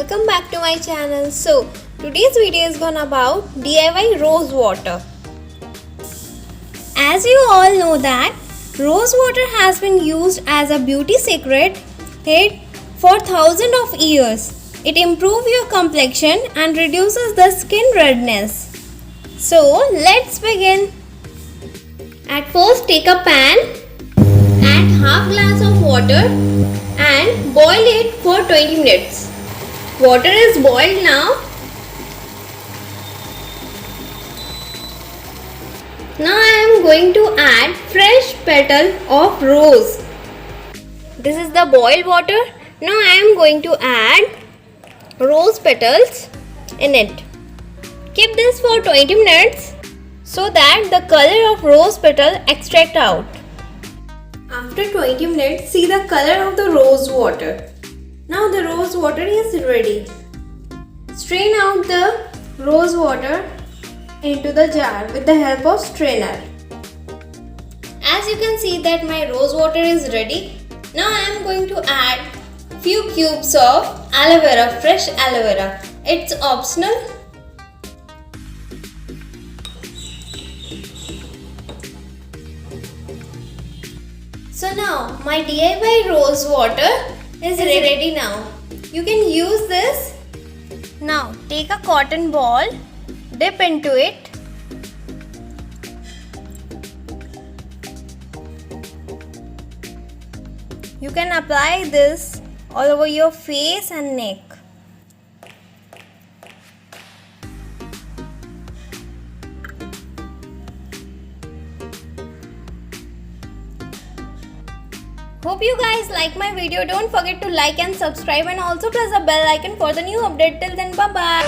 welcome back to my channel. So today's video is gonna about DIY rose water. As you all know that rose water has been used as a beauty secret hit for thousands of years. It improves your complexion and reduces the skin redness. So let's begin. At first take a pan, add half glass of water and boil it for 20 minutes. Water is boiled now. Now I am going to add fresh petal of rose. This is the boiled water. Now I am going to add rose petals in it. Keep this for 20 minutes so that the color of rose petal extract out. After 20 minutes, see the color of the rose water. Now the rose water is ready. Strain out the rose water into the jar with the help of strainer. As you can see that my rose water is ready. Now I am going to add few cubes of aloe vera, fresh aloe vera. It's optional. So now my DIY rose water is ready now. You can use this. Now take a cotton ball, dip into it. You can apply this all over your face and neck. Hope you guys like my video. Don't forget to like and subscribe and also press the bell icon for the new update. Till then, bye bye.